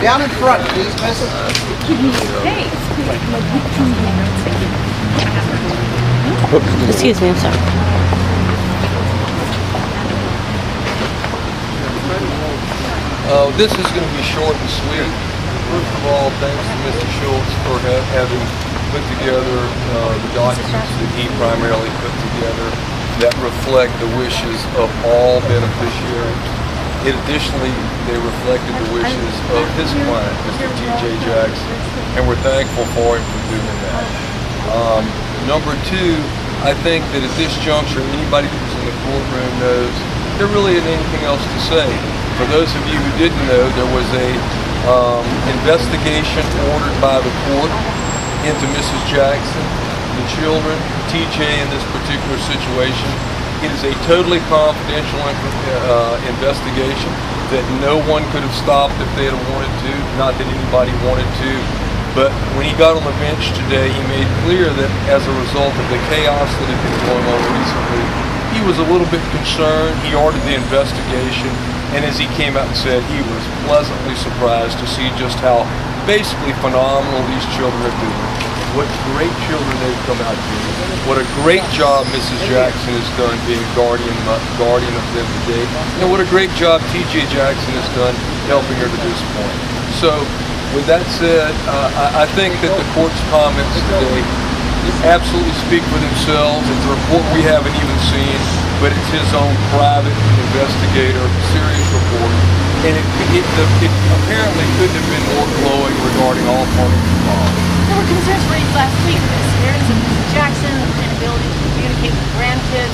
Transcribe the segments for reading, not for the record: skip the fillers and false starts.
Down in front, please, miss. Excuse me, I'm sorry. This is going to be short and sweet. First of all, thanks to Mr. Schultz for having put together the documents that he primarily put together that reflect the wishes of all beneficiaries. Additionally, they reflected the wishes of his client, Mr. T.J. Jackson, and we're thankful for him for doing that. Number two, I think that at this juncture, anybody who's in the courtroom knows there really isn't anything else to say. For those of you who didn't know, there was a investigation ordered by the court into Mrs. Jackson, the children, TJ in this particular situation. It is a totally confidential investigation that no one could have stopped if they had wanted to, not that anybody wanted to. But when he got on the bench today, he made clear that as a result of the chaos that had been going on recently, he was a little bit concerned. He ordered the investigation, and as he came out and said, he was pleasantly surprised to see just how basically phenomenal these children are doing. What great children they've come out to. What a great job Mrs. Jackson has done being guardian of them today. And what a great job T.J. Jackson has done helping her to this point. So, with that said, I think that the court's comments today absolutely speak for themselves. It's a report we haven't even seen, but it's his own private investigator, serious report. And it apparently couldn't have been more glowing regarding all parties involved. There were concerns raised last week with disappearance of Mrs. Jackson, inability to communicate with grandkids.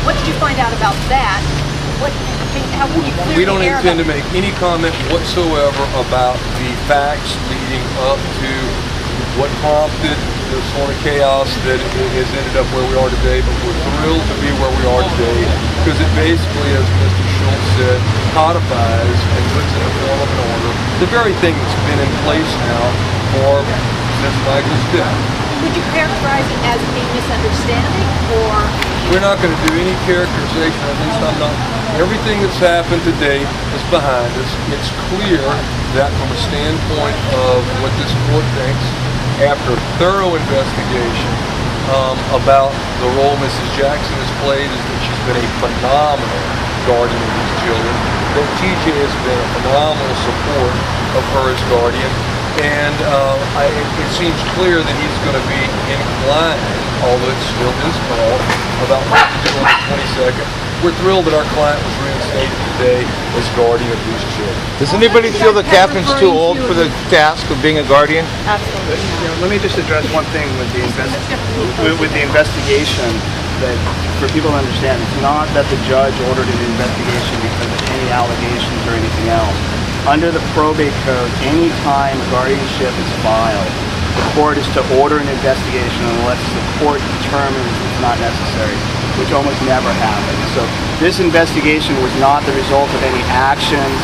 What did you find out about that? How can you clear We don't the air intend to about make any comment whatsoever about the facts leading up to what prompted the sort of chaos that has ended up where we are today, but we're thrilled to be where we are today because it basically, as Mr. Schultz said, codifies and puts in the form of an order the very thing that's been in place now for Ms. Michael's death. Would you characterize it as a misunderstanding, or? We're not going to do any characterization, at least I'm not. Everything that's happened today is behind us. It's clear that from a standpoint of what this court thinks, after thorough investigation about the role Mrs. Jackson has played, is that she's been a phenomenal guardian of these children, that TJ has been a phenomenal support of her as guardian, and it seems clear that he's going to be inclined, although it's still his call, about what to do on the 22nd. We're thrilled that our client was reinstated today as guardian of these children. Does anybody feel the captain's too old for the task of being a guardian? Absolutely. Let me just address one thing with the investigation, that for people to understand, it's not that the judge ordered an investigation because of any allegations or anything else. Under the probate code, any time guardianship is filed, the court is to order an investigation unless the court determines it's not necessary, which almost never happens. So this investigation was not the result of any actions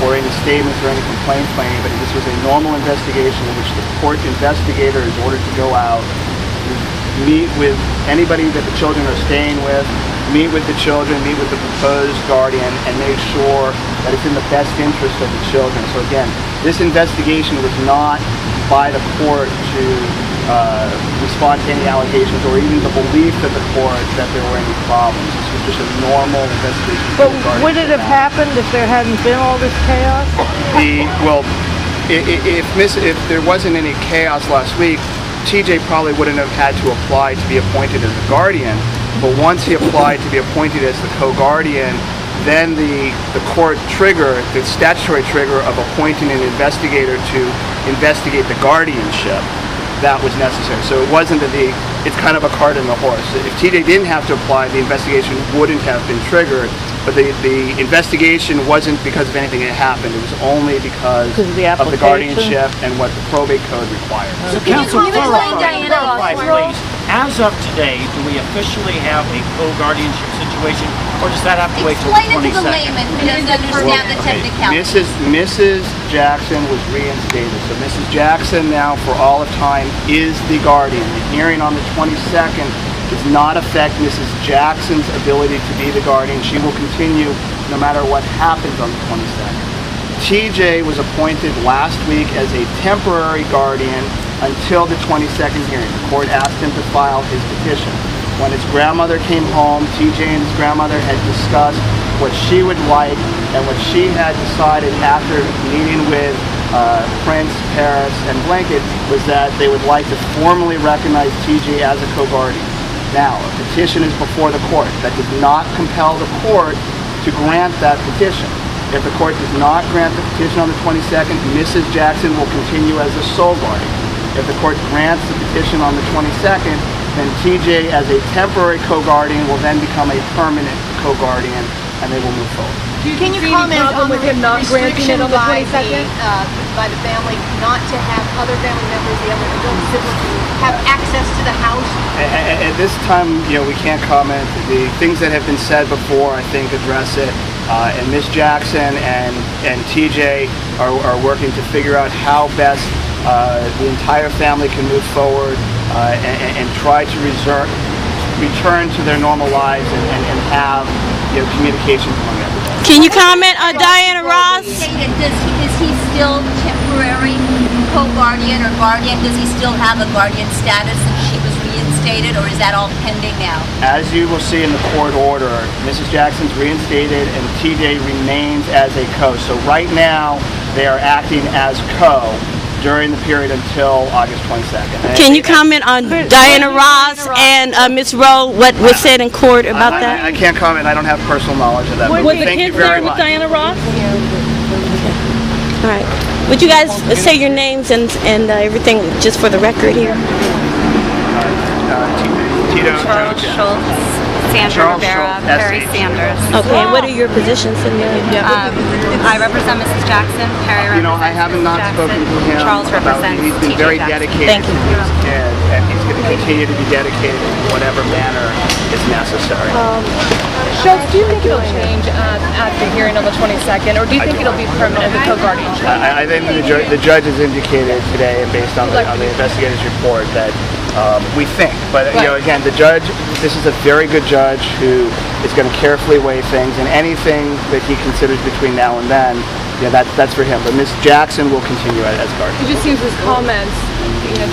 or any statements or any complaints by anybody. This was a normal investigation in which the court investigator is ordered to go out, meet with anybody that the children are staying with, meet with the children, meet with the proposed guardian, and make sure that it's in the best interest of the children. So again, this investigation was not by the court to respond to any allegations or even the belief of the court that there were any problems. This was just a normal investigation. But would it have happened if there hadn't been all this chaos? If there wasn't any chaos last week, TJ probably wouldn't have had to apply to be appointed as a guardian. But once he applied to be appointed as the co-guardian, then the court trigger, the statutory trigger of appointing an investigator to investigate the guardianship, that was necessary. So it wasn't that it's kind of a cart and the horse. If TJ didn't have to apply, the investigation wouldn't have been triggered. But the investigation wasn't because of anything that happened. It was only because of the guardianship and what the probate code required. So counsel, clarify please. As of today, do we officially have a co-guardianship situation, or does that have to wait till the 22nd? Explain it to the layman who doesn't understand the technicality. Mrs. Jackson was reinstated. So Mrs. Jackson now, for all of time, is the guardian. The hearing on the 22nd does not affect Mrs. Jackson's ability to be the guardian. She will continue no matter what happens on the 22nd. TJ was appointed last week as a temporary guardian until the 22nd hearing. The court asked him to file his petition. When his grandmother came home, TJ and his grandmother had discussed what she would like and what she had decided after meeting with Prince, Paris, and Blanket was that they would like to formally recognize TJ as a co-guardian. Now, a petition is before the court. That does not compel the court to grant that petition. If the court does not grant the petition on the 22nd, Mrs. Jackson will continue as the sole guardian. If the court grants the petition on the 22nd, then TJ as a temporary co-guardian will then become a permanent co-guardian, and they will move forward. Can you comment on with him not granting it on the 22nd? By the family not to have other family members, the other adult siblings, have access to the house? At this time, we can't comment. The things that have been said before, I think, address it. And Ms. Jackson and TJ are working to figure out how best the entire family can move forward and try to return to their normal lives and have communications among everybody. Can you comment on Diana Ross? Is he still temporary co-guardian or guardian? Does he still have a guardian status since she was reinstated, or is that all pending now? As you will see in the court order, Mrs. Jackson's reinstated and TJ remains as a co. So right now, they are acting as co during the period until August 22nd. Can you comment on Diana Ross and Ms. Rowe, what was said in court about that? I can't comment. I don't have personal knowledge of that. Was But the thank you kids very there with much. Diana Ross? All right. Would you guys say your names and everything just for the record here? Tito Charles Jones. Schultz, Sandra Charles Rivera, Schultz, Perry SC. Sanders. Okay. What are your positions in there? I represent Mrs. Jackson. Perry represents I haven't Mrs. not Jackson. spoken to him Charles about represents He's been TJ very Jackson. dedicated Thank to you. his kid, and he's going to continue to be dedicated in whatever manner is necessary. Schultz, do you think it'll change at the hearing on the 22nd, or do you think it'll be permanent, the co-guardianship? I think the judge has indicated today, and based on the investigator's report, that we think. But again, the judge, this is a very good judge who is going to carefully weigh things, and anything that he considers between now and then, that's for him. But Ms. Jackson will continue as guardian. It just seems his comments,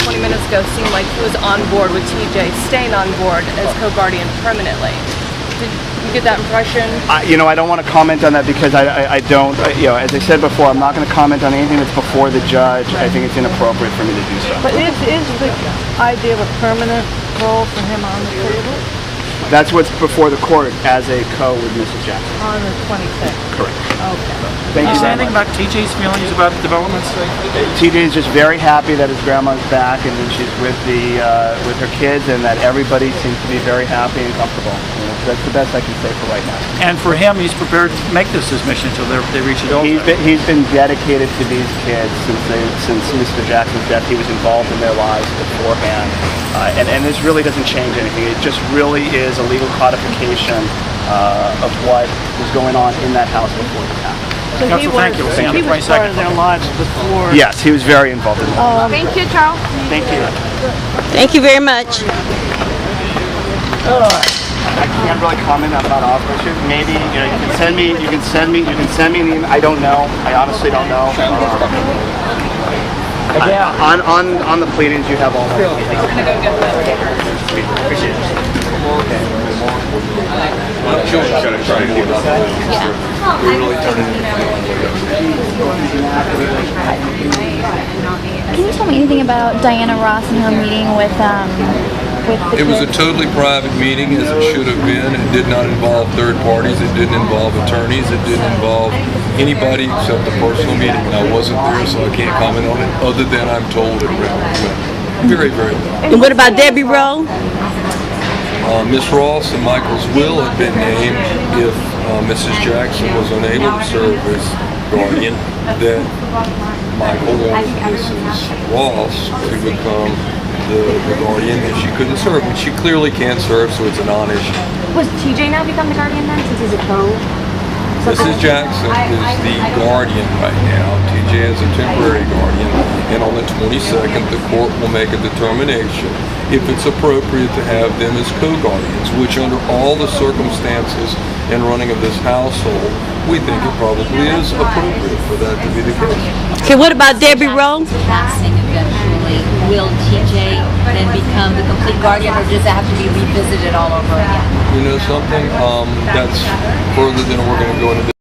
20 minutes ago, seemed like he was on board with TJ staying on board as co-guardian permanently. Did you get that impression? I don't want to comment on that because I don't. As I said before, I'm not going to comment on anything that's before the judge. I think it's inappropriate for me to do so. But is the idea of a permanent role for him on the table That's what's before the court as a co with Mrs. Jackson. on the 26th? Correct. Okay. Thank you Say so anything much. about TJ's feelings about the developments? TJ is just very happy that his grandma's back and that she's with her kids, and that everybody seems to be very happy and comfortable. That's the best I can say for right now. And for him, he's prepared to make this his mission until they reach adulthood. He's been dedicated to these kids since Mr. Jackson's death. He was involved in their lives beforehand, and this really doesn't change anything. It just really is a legal codification of what was going on in that house before this happened. So Counsel, thank you. We'll see you on he the was part 22nd. of their lives before. Yes, he was very involved in that. Thank you, Charles. Thank you. Thank you very much. I can't really comment about officers. Maybe you can send me an email. I don't know. I honestly don't know. On the pleadings, you have all my details. Appreciate it. Can you tell me anything about Diana Ross and her meeting with the It was a kids? totally private meeting, as it should have been. It did not involve third parties. It didn't involve attorneys. It didn't involve anybody except a personal meeting. And I wasn't there, so I can't comment on it, other than I'm told it went very, very well. And what about Debbie Rowe? Miss Ross and Michael's will had been named if Mrs. Jackson was unable to serve as guardian, then Michael wanted Mrs. Ross to become the guardian if she couldn't serve, and she clearly can't serve, so it's a non-issue. Was TJ now become the guardian then, since he's a co? Mrs. Jackson is the guardian right now. TJ is a temporary guardian, and on the 22nd, the court will make a determination if it's appropriate to have them as co-guardians, which under all the circumstances and running of this household, we think it probably is appropriate for that to be the case. Okay, what about Debbie Rowe? Passing eventually, will TJ then become the complete guardian, or does that have to be revisited all over again? You know something? That's further than we're going to go into.